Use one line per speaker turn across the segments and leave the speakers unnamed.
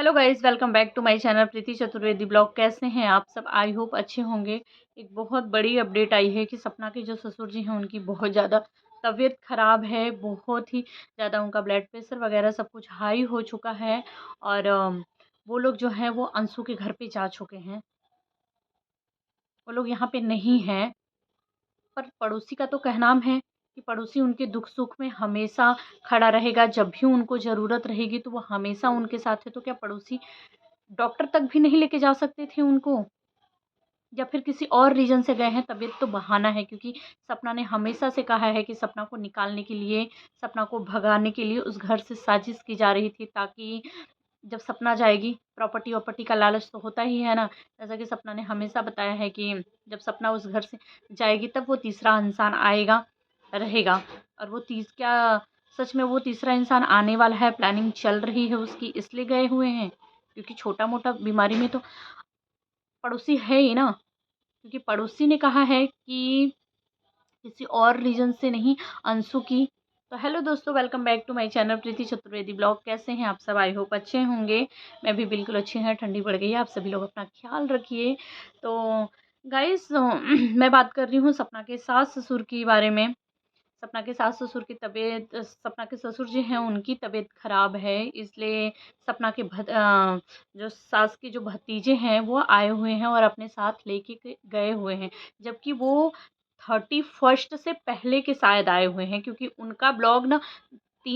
Hello guys, welcome back to my channel Preeti Chaturvedi blog. कैसे हैं आप सब? आई होप अच्छे होंगे। एक बहुत बड़ी अपडेट आई है कि सपना के जो ससुर जी हैं उनकी बहुत ज़्यादा तबीयत ख़राब है। बहुत ही ज़्यादा उनका ब्लड प्रेशर वगैरह सब कुछ हाई हो चुका है। और वो लोग जो हैं वो अंशु के घर पे जा चुके हैं। वो लोग यहाँ पे नहीं हैं, पर पड़ोसी का तो कहना है कि पड़ोसी उनके दुख सुख में हमेशा खड़ा रहेगा। जब भी उनको ज़रूरत रहेगी तो वो हमेशा उनके साथ है। तो क्या पड़ोसी डॉक्टर तक भी नहीं लेके जा सकते थे उनको, या फिर किसी और रीज़न से गए हैं? तबीयत तो बहाना है, क्योंकि सपना ने हमेशा से कहा है कि सपना को निकालने के लिए, सपना को भगाने के लिए उस घर से साजिश की जा रही थी, ताकि जब सपना जाएगी, प्रॉपर्टी वॉपर्टी का लालच तो होता ही है ना। जैसा कि सपना ने हमेशा बताया है कि जब सपना उस घर से जाएगी तब वो तीसरा इंसान आएगा, रहेगा। और वो क्या सच में वो तीसरा इंसान आने वाला है? प्लानिंग चल रही है उसकी, इसलिए गए हुए हैं। क्योंकि छोटा मोटा बीमारी में तो पड़ोसी है ही ना। क्योंकि पड़ोसी ने कहा है कि किसी और रीज़न से नहीं, अंशु की। तो हेलो दोस्तों, welcome back to my channel Preeti Chaturvedi blog. कैसे हैं आप सब? आई होप अच्छे होंगे। मैं भी बिल्कुल अच्छी हैं। ठंडी पड़ गई है, आप सभी लोग अपना ख्याल रखिए। तो गाइस मैं बात कर रही हूँ सपना के सास ससुर के बारे में। सपना के सास-ससुर की तबीयत, सपना के ससुर जी हैं उनकी तबीयत ख़राब है, इसलिए सपना के जो सास के जो भतीजे हैं वो आए हुए हैं और अपने साथ लेके गए हुए हैं। जबकि वो 31st से पहले के शायद आए हुए हैं, क्योंकि उनका ब्लॉग ना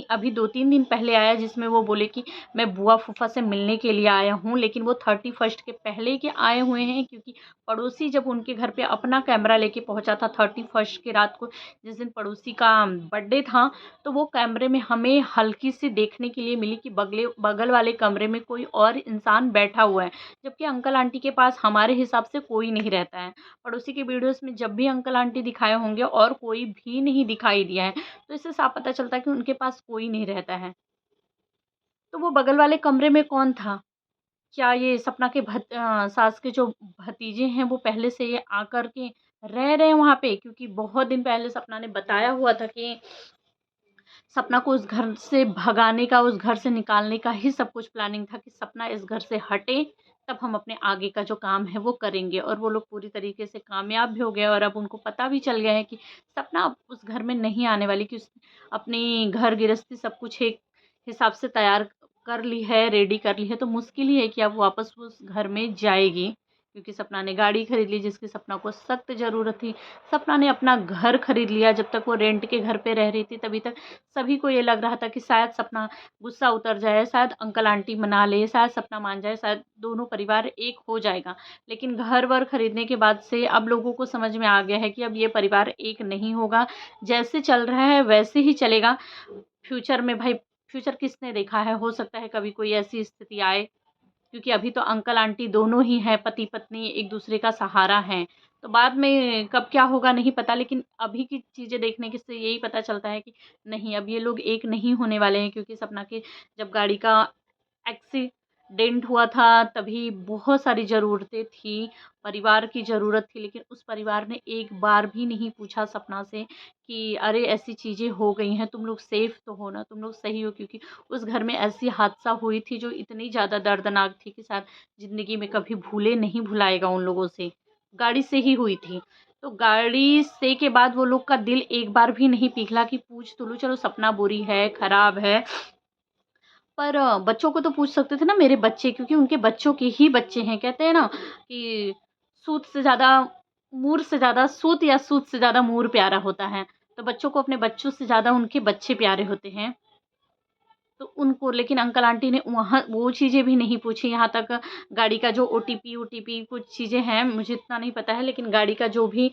अभी 2-3 दिन पहले आया, जिसमें वो बोले कि मैं बुआ फूफा से मिलने के लिए आया हूँ। लेकिन वो 31st के पहले के आए हुए हैं, क्योंकि पड़ोसी जब उनके घर पे अपना कैमरा लेके पहुंचा था 31st की रात को, जिस दिन पड़ोसी का बर्थडे था, तो वो कैमरे में हमें हल्की सी देखने के लिए मिली कि बगल वाले कमरे में कोई और इंसान बैठा हुआ है। जबकि अंकल आंटी के पास हमारे हिसाब से कोई नहीं रहता है। पड़ोसी के वीडियोस में जब भी अंकल आंटी दिखाए होंगे और कोई भी नहीं दिखाई दिया है, तो इससे साफ पता चलता है कि उनके पास कोई नहीं रहता है। तो वो बगल वाले कमरे में कौन था? क्या ये सपना के सास के जो भतीजे हैं वो पहले से ये आकर के रह रहे हैं वहाँ पे? क्योंकि बहुत दिन पहले सपना ने बताया हुआ था कि सपना को उस घर से भगाने का, उस घर से निकालने का ही सब कुछ प्लानिंग था कि सपना इस घर से हटे, तब हम अपने आगे का जो काम है वो करेंगे। और वो लोग पूरी तरीके से कामयाब भी हो गए, और अब उनको पता भी चल गया है कि सपना अब उस घर में नहीं आने वाली, कि उसने अपनी घर गृहस्थी सब कुछ एक हिसाब से तैयार कर ली है, रेडी कर ली है। तो मुश्किल ही है कि अब वापस वो उस घर में जाएगी, क्योंकि सपना ने गाड़ी खरीद ली जिसकी सपना को सख्त ज़रूरत थी। सपना ने अपना घर खरीद लिया। जब तक वो रेंट के घर पे रह रही थी तभी तक सभी को ये लग रहा था कि शायद सपना गुस्सा उतर जाए, शायद अंकल आंटी मना ले, शायद सपना मान जाए, शायद दोनों परिवार एक हो जाएगा। लेकिन घर-वर खरीदने के बाद से अब लोगों को समझ में आ गया है कि अब ये परिवार एक नहीं होगा। जैसे चल रहा है वैसे ही चलेगा। फ्यूचर में भाई, फ्यूचर किसने देखा है? हो सकता है कभी कोई ऐसी स्थिति आए, क्योंकि अभी तो अंकल आंटी दोनों ही हैं, पति पत्नी एक दूसरे का सहारा हैं। तो बाद में कब क्या होगा नहीं पता, लेकिन अभी की चीज़ें देखने के से यही पता चलता है कि नहीं, अब ये लोग एक नहीं होने वाले हैं। क्योंकि सपना की जब गाड़ी का एक्सीडेंट हुआ था तभी बहुत सारी ज़रूरतें थी, परिवार की ज़रूरत थी, लेकिन उस परिवार ने एक बार भी नहीं पूछा सपना से कि अरे ऐसी चीज़ें हो गई हैं, तुम लोग सेफ़ तो हो ना, तुम लोग सही हो? क्योंकि उस घर में ऐसी हादसा हुई थी जो इतनी ज़्यादा दर्दनाक थी कि शायद ज़िंदगी में कभी भूले नहीं भुलाएगा उन लोगों से। गाड़ी से ही हुई थी। तो गाड़ी से के बाद वो लोग का दिल एक बार भी नहीं पिघला कि पूछ तो लूँ, चलो सपना बुरी है, खराब है, पर बच्चों को तो पूछ सकते थे ना, मेरे बच्चे, क्योंकि उनके बच्चों के ही बच्चे हैं। कहते हैं ना कि सूत से ज़्यादा सूत, या सूत से ज़्यादा मूर प्यारा होता है। तो बच्चों को अपने बच्चों से ज़्यादा उनके बच्चे प्यारे होते हैं। तो उनको, लेकिन अंकल आंटी ने वहाँ वो चीज़ें भी नहीं पूछी। यहाँ तक गाड़ी का जो ओटीपी कुछ चीज़ें हैं, मुझे इतना नहीं पता है, लेकिन गाड़ी का जो भी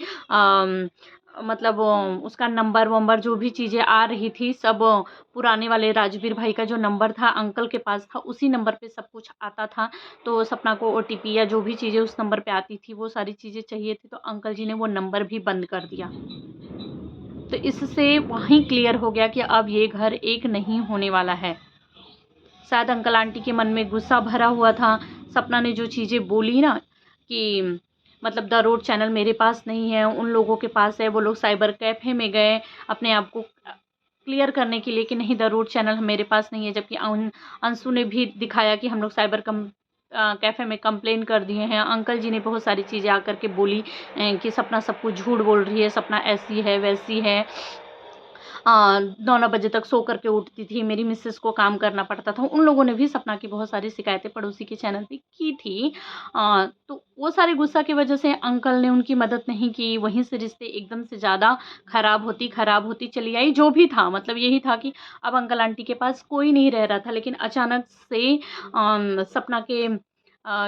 मतलब उसका नंबर-वंबर जो भी चीज़ें आ रही थी, सब पुराने वाले राजवीर भाई का जो नंबर था अंकल के पास था, उसी नंबर पे सब कुछ आता था। तो सपना को ओटीपी या जो भी चीज़ें उस नंबर पे आती थी, वो सारी चीज़ें चाहिए थी, तो अंकल जी ने वो नंबर भी बंद कर दिया। तो इससे वहीं क्लियर हो गया कि अब ये घर एक नहीं होने वाला है। शायद अंकल आंटी के मन में गुस्सा भरा हुआ था। सपना ने जो चीज़ें बोली ना कि मतलब द रोड चैनल मेरे पास नहीं है, उन लोगों के पास है, वो लोग साइबर कैफ़े में गए, अपने आप को क्लियर करने के लिए कि नहीं, द रूट चैनल मेरे पास नहीं है। जबकि अंशु ने भी दिखाया कि हम लोग साइबर कैफ़े में कंप्लेन कर दिए हैं। अंकल जी ने बहुत सारी चीज़ें आकर के बोली कि सपना सब कुछ झूठ बोल रही है, सपना ऐसी है वैसी है, 9-9 बजे तक सो करके उठती थी, मेरी मिसेस को काम करना पड़ता था। उन लोगों ने भी सपना की बहुत सारी शिकायतें पड़ोसी के चैनल पे की थी। तो वो सारे गुस्सा की वजह से अंकल ने उनकी मदद नहीं की, वहीं से रिश्ते एकदम से ज़्यादा खराब होती चली आई। जो भी था, मतलब यही था कि अब अंकल आंटी के पास कोई नहीं रह रहा था। लेकिन अचानक से सपना के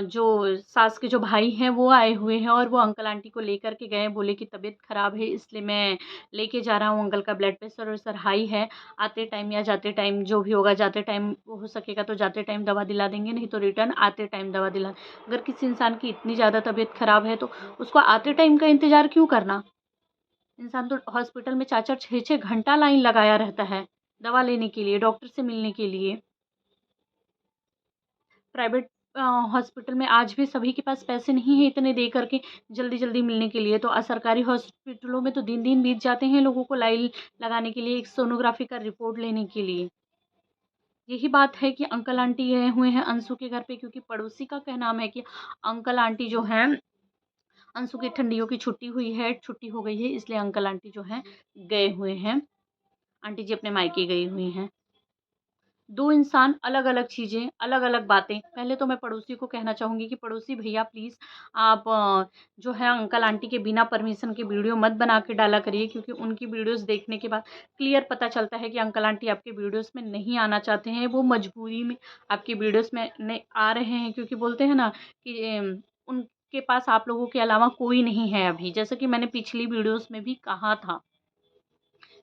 जो सास के जो भाई हैं वो आए हुए हैं और वो अंकल आंटी को लेकर के गए, बोले कि तबीयत ख़राब है इसलिए मैं लेके जा रहा हूँ। अंकल का ब्लड प्रेशर और सर हाई है, आते टाइम या जाते टाइम जो भी होगा, जाते टाइम हो सकेगा तो जाते टाइम दवा दिला देंगे, नहीं तो रिटर्न आते टाइम दवा दिला। अगर किसी इंसान की इतनी ज़्यादा तबीयत ख़राब है तो उसको आते टाइम का इंतज़ार क्यों करना। इंसान तो हॉस्पिटल में 4-4 6-6 घंटा लाइन लगाया रहता है दवा लेने के लिए, डॉक्टर से मिलने के लिए। प्राइवेट हॉस्पिटल में आज भी सभी के पास पैसे नहीं हैं इतने दे करके जल्दी-जल्दी मिलने के लिए। तो सरकारी हॉस्पिटलों में तो दिन-दिन बीत जाते हैं लोगों को लाइन लगाने के लिए, एक सोनोग्राफ़ी का रिपोर्ट लेने के लिए। यही बात है कि अंकल आंटी गए हुए हैं अंशु के घर पे, क्योंकि पड़ोसी का कहना है कि अंकल आंटी जो हैं, अंशु की ठंडियों की छुट्टी हुई है, छुट्टी हो गई है, इसलिए अंकल आंटी जो हैं गए हुए हैं। आंटी जी अपने मायके गई हुई हैं। 2 इंसान, अलग-अलग चीज़ें, अलग-अलग बातें। पहले तो मैं पड़ोसी को कहना चाहूँगी कि पड़ोसी भैया प्लीज़ आप जो है अंकल आंटी के बिना परमिशन के वीडियो मत बना के डाला करिए, क्योंकि उनकी वीडियोज़ देखने के बाद क्लियर पता चलता है कि अंकल आंटी आपके वीडियोज़ में नहीं आना चाहते हैं। वो मजबूरी में आपकी वीडियोज़ में आ रहे हैं, क्योंकि बोलते हैं ना कि उनके पास आप लोगों के अलावा कोई नहीं है अभी। जैसा कि मैंने पिछली वीडियोज़ में भी कहा था।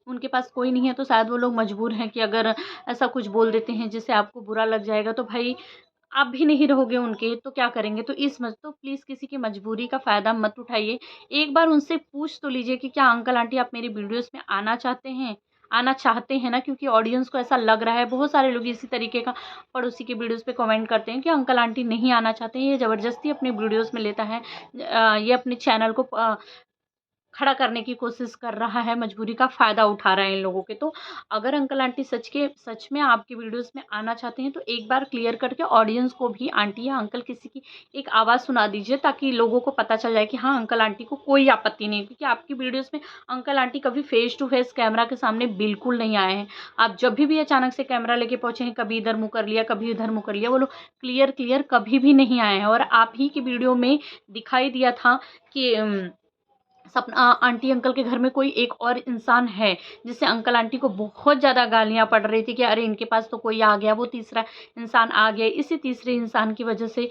उनके पास कोई नहीं है तो शायद वो लोग मजबूर हैं कि अगर ऐसा कुछ बोल देते हैं जिससे आपको बुरा लग जाएगा तो भाई आप भी नहीं रहोगे उनके, तो क्या करेंगे? तो तो प्लीज़ किसी की मजबूरी का फ़ायदा मत उठाइए। एक बार उनसे पूछ तो लीजिए कि क्या अंकल आंटी आप मेरी वीडियोज़ में आना चाहते हैं? आना चाहते हैं ना, क्योंकि ऑडियंस को ऐसा लग रहा है, बहुत सारे लोग इसी तरीके का पड़ोसी के वीडियोज़ पे कमेंट करते हैं कि अंकल आंटी नहीं आना चाहते हैं, ये ज़बरदस्ती अपनी वीडियोज़ में लेता है। ये अपने चैनल को खड़ा करने की कोशिश कर रहा है, मजबूरी का फ़ायदा उठा रहे हैं इन लोगों के। तो अगर अंकल आंटी सच में आपकी वीडियोज़ में आना चाहते हैं तो एक बार क्लियर करके ऑडियंस को भी आंटी या अंकल किसी की एक आवाज़ सुना दीजिए, ताकि लोगों को पता चल जाए कि हाँ, अंकल आंटी को कोई आपत्ति नहीं है। क्योंकि आपकी वीडियोज़ में अंकल आंटी कभी फ़ेस टू फ़ेस कैमरा के सामने बिल्कुल नहीं आए हैं। आप जब भी अचानक से कैमरा लेके पहुँचे हैं, कभी इधर मुँह कर लिया, कभी उधर मुँह कर लिया, वो लोग क्लियर कभी भी नहीं आए हैं। और आप ही की वीडियो में दिखाई दिया था कि सपना आंटी अंकल के घर में कोई एक और इंसान है, जिससे अंकल आंटी को बहुत ज़्यादा गालियाँ पड़ रही थी कि अरे इनके पास तो कोई आ गया, वो तीसरा इंसान आ गया। इसी तीसरे इंसान की वजह से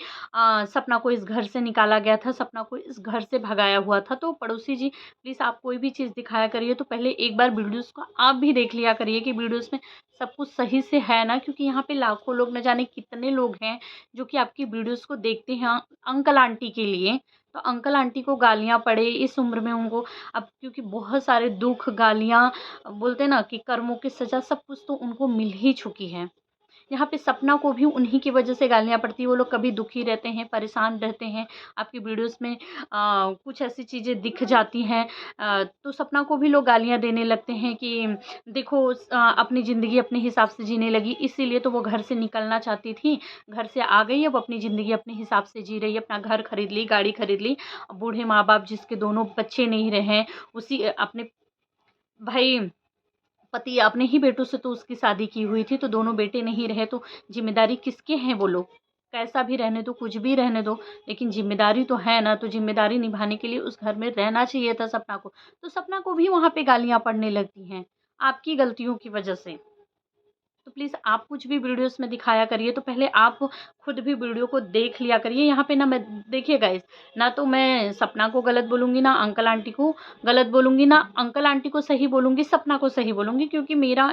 सपना को इस घर से निकाला गया था, सपना को इस घर से भगाया हुआ था। तो पड़ोसी जी प्लीज़ आप कोई भी चीज़ दिखाया करिए तो पहले एक बार वीडियोज़ को आप भी देख लिया करिए कि वीडियोज़ में सब कुछ सही से है ना, क्योंकि यहाँ पे लाखों लोग, न जाने कितने लोग हैं जो कि आपकी वीडियोज़ को देखते हैं अंकल आंटी के लिए। तो अंकल आंटी को गालियाँ पड़े इस उम्र में उनको, अब क्योंकि बहुत सारे दुख, गालियाँ, बोलते हैं ना कि कर्मों की सज़ा, सब कुछ तो उनको मिल ही चुकी है। यहाँ पे सपना को भी उन्हीं की वजह से गालियाँ पड़ती हैं। वो लोग कभी दुखी रहते हैं, परेशान रहते हैं, आपकी वीडियोज़ में कुछ ऐसी चीज़ें दिख जाती हैं, तो सपना को भी लोग गालियाँ देने लगते हैं कि देखो अपनी ज़िंदगी अपने हिसाब से जीने लगी, इसीलिए तो वो घर से निकलना चाहती थी, घर से आ गई, अब अपनी ज़िंदगी अपने हिसाब से जी रही है, अपना घर खरीद ली, गाड़ी खरीद ली। बूढ़े माँ-बाप जिसके दोनों बच्चे नहीं रहे हैं, उसी अपने भाई पति अपने ही बेटों से तो उसकी शादी की हुई थी, तो दोनों बेटे नहीं रहे तो ज़िम्मेदारी किसके हैं वो लोग? कैसा भी रहने दो, कुछ भी रहने दो, लेकिन ज़िम्मेदारी तो है ना, तो ज़िम्मेदारी निभाने के लिए उस घर में रहना चाहिए था सपना को। तो सपना को भी वहाँ पे गालियाँ पड़ने लगती हैं, आपकी गलतियों की वजह से। तो प्लीज़ आप कुछ भी वीडियोज़ में दिखाया करिए तो पहले आप खुद भी वीडियो को देख लिया करिए। यहाँ पे ना मैं, देखिए गाइस, ना तो मैं सपना को गलत बोलूँगी, ना अंकल आंटी को गलत बोलूँगी, ना अंकल आंटी को सही बोलूँगी, सपना को सही बोलूँगी, क्योंकि मेरा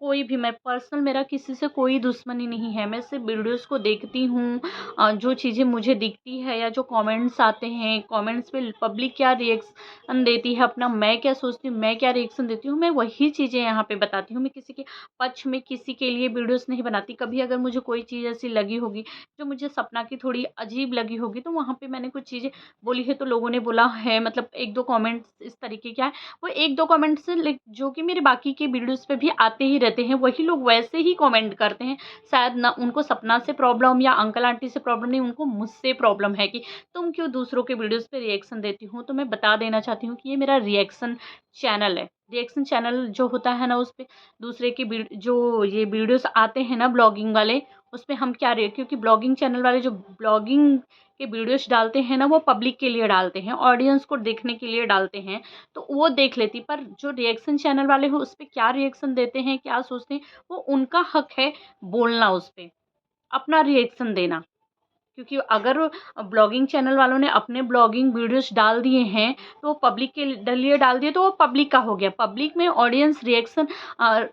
कोई भी, मैं पर्सनल, मेरा किसी से कोई दुश्मनी नहीं है। मैं सिर्फ वीडियोज़ को देखती हूँ, जो चीज़ें मुझे दिखती है या जो कमेंट्स आते हैं, कमेंट्स पे पब्लिक क्या रिएक्शन देती है, अपना मैं क्या सोचती हूँ, मैं क्या रिएक्शन देती हूँ, मैं वही चीज़ें यहाँ पे बताती हूँ। मैं किसी के पक्ष में किसी के लिए वीडियोस नहीं बनाती। कभी अगर मुझे कोई चीज़ ऐसी लगी होगी जो मुझे सपना की थोड़ी अजीब लगी होगी, तो वहाँ पे मैंने कुछ चीज़ें बोली है, तो लोगों ने बोला है, मतलब 1-2 कमेंट्स इस तरीके क्या है, वो 1-2 कमेंट्स जो कि मेरे बाकी के वीडियोज़ पे भी आते ही रहते हैं, वही लोग वैसे ही कमेंट करते हैं। शायद ना उनको सपना से प्रॉब्लम या अंकल आंटी से प्रॉब्लम नहीं, उनको मुझसे प्रॉब्लम है कि तुम क्यों दूसरों के वीडियोज़ पे रिएक्शन देती हो। तो मैं बता देना चाहती हूँ कि ये मेरा रिएक्शन चैनल है। रिएक्शन चैनल जो होता है ना, उसपे दूसरे के जो ये वीडियोज़ आते हैं ना ब्लॉगिंग वाले, उसपे हम क्या क्योंकि ब्लॉगिंग चैनल वाले जो ब्लॉगिंग के वीडियोज़ डालते हैं ना, वो पब्लिक के लिए डालते हैं, ऑडियंस को देखने के लिए डालते हैं, तो वो देख लेती। पर जो रिएक्शन चैनल वाले हो, उसपे क्या रिएक्शन देते हैं, क्या सोचते हैं, वो उनका हक है बोलना, उसपे अपना रिएक्शन देना। क्योंकि अगर ब्लॉगिंग चैनल वालों ने अपने ब्लॉगिंग वीडियोज़ डाल दिए हैं, तो वो पब्लिक के लिए डाल दिए, तो वो पब्लिक का हो गया। पब्लिक में ऑडियंस रिएक्शन,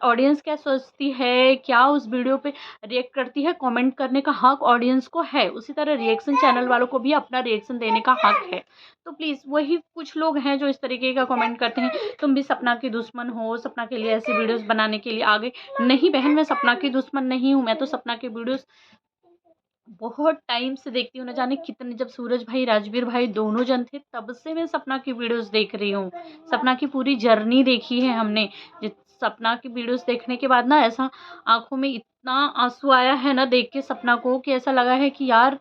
ऑडियंस क्या सोचती है, क्या उस वीडियो पे रिएक्ट करती है, कमेंट करने का हक ऑडियंस को है। उसी तरह रिएक्शन चैनल वालों को भी अपना रिएक्शन देने का हक है। तो प्लीज़, वही कुछ लोग हैं जो इस तरीके का कमेंट करते हैं, तुम भी सपना की दुश्मन हो, सपना के लिए ऐसी वीडियोज़ बनाने के लिए आ गई। नहीं बहन, मैं सपना की दुश्मन नहीं हूँ, मैं तो सपना के वीडियोज़ बहुत टाइम से देखती हूँ, न जाने कितने, जब सूरज भाई, राजवीर भाई दोनों जन थे, तब से मैं सपना की वीडियोज़ देख रही हूँ। सपना की पूरी जर्नी देखी है हमने। जिस सपना की वीडियोज़ देखने के बाद ना, ऐसा आँखों में इतना आँसू आया है ना देख के सपना को, कि ऐसा लगा है कि यार,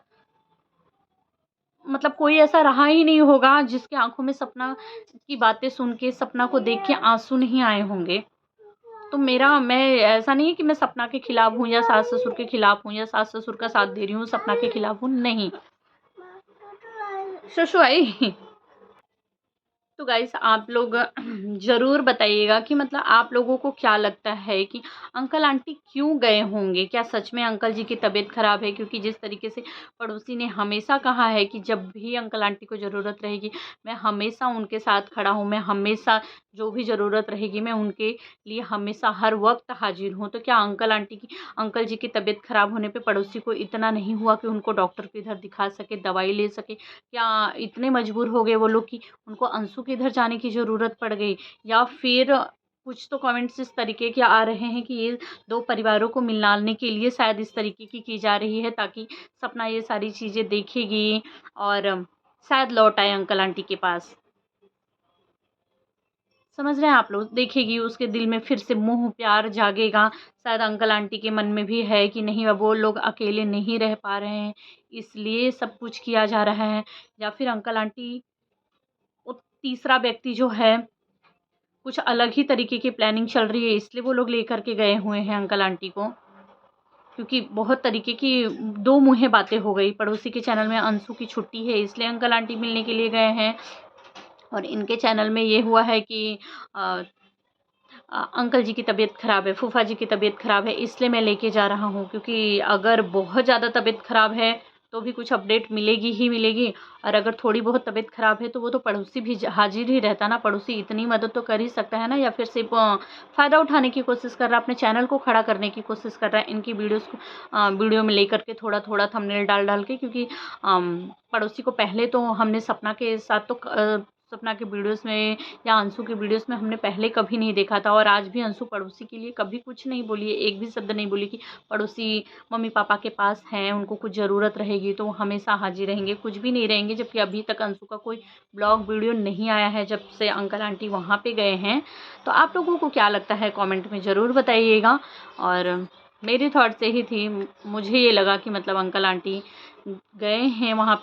मतलब कोई ऐसा रहा ही नहीं होगा जिसकी आँखों में सपना की बातें सुन के, सपना को देख के आँसू नहीं आए होंगे। तो मैं ऐसा नहीं है कि मैं सपना के खिलाफ हूँ, या सास-ससुर के खिलाफ हूँ, या सास-ससुर का साथ दे रही हूँ, सपना के खिलाफ हूँ, नहीं। शोशो आई। तो गाइस, आप लोग ज़रूर बताइएगा कि मतलब आप लोगों को क्या लगता है कि अंकल आंटी क्यों गए होंगे? क्या सच में अंकल जी की तबीयत ख़राब है? क्योंकि जिस तरीके से पड़ोसी ने हमेशा कहा है कि जब भी अंकल आंटी को ज़रूरत रहेगी, मैं हमेशा उनके साथ खड़ा हूँ, मैं हमेशा जो भी ज़रूरत रहेगी, मैं उनके लिए हमेशा हर वक़्त हाज़िर हूँ। तो क्या अंकल जी की तबीयत ख़राब होने पे पड़ोसी को इतना नहीं हुआ कि उनको डॉक्टर को इधर दिखा सके, दवाई ले सके? क्या इतने मजबूर हो गए वो लोग कि उनको अंशु के घर जाने की ज़रूरत पड़ गई? या फिर कुछ तो कमेंट्स इस तरीके के आ रहे हैं कि ये 2 परिवारों को मिलाने के लिए शायद इस तरीके की जा रही है, ताकि सपना ये सारी चीज़ें देखेगी और शायद लौट आए अंकल आंटी के पास। समझ रहे हैं आप लोग? देखेगी, उसके दिल में फिर से मोह प्यार जागेगा। शायद अंकल आंटी के मन में भी है कि नहीं, अब वो लोग अकेले नहीं रह पा रहे हैं, इसलिए सब कुछ किया जा रहा है। या फिर अंकल आंटी, वो तीसरा व्यक्ति जो है, कुछ अलग ही तरीके की प्लानिंग चल रही है, इसलिए वो लोग लेकर के गए हुए हैं अंकल आंटी को। क्योंकि बहुत तरीके की दो मुँहे बातें हो गई। पड़ोसी के चैनल में अंशु की छुट्टी है, इसलिए अंकल आंटी मिलने के लिए गए हैं, और इनके चैनल में ये हुआ है कि अ अंकल जी की तबीयत ख़राब है, फूफा जी की तबीयत ख़राब है, इसलिए मैं लेके जा रहा हूँ। क्योंकि अगर बहुत ज़्यादा तबीयत ख़राब है, तो भी कुछ अपडेट मिलेगी ही मिलेगी, और अगर थोड़ी बहुत तबीयत ख़राब है, तो वो तो पड़ोसी भी हाज़िर ही रहता ना। पड़ोसी इतनी मदद तो कर ही सकता है ना, या फिर सिर्फ़ फ़ायदा उठाने की कोशिश कर रहा है, अपने चैनल को खड़ा करने की कोशिश कर रहा है, इनकी वीडियोज़ को वीडियो में लेकर के थोड़ा-थोड़ा थंबनेल डाल-डाल के। क्योंकि पड़ोसी को पहले तो हमने सपना के साथ तो सपना के वीडियोज़ में या अंशु की वीडियोज़ में हमने पहले कभी नहीं देखा था, और आज भी अंशु पड़ोसी के लिए कभी कुछ नहीं बोली है, एक भी शब्द नहीं बोली कि पड़ोसी मम्मी-पापा के पास हैं, उनको कुछ ज़रूरत रहेगी तो वो हमेशा हाज़िर रहेंगे, कुछ भी नहीं रहेंगे। जबकि अभी तक अंशु का कोई ब्लॉग वीडियो नहीं आया है, जब से अंकल आंटी वहाँ पे गए हैं। तो आप लोगों को क्या लगता है, कमेंट में ज़रूर बताइएगा। और मेरी थॉट्स यही थी, मुझे ये लगा कि मतलब अंकल आंटी गए हैं वहाँ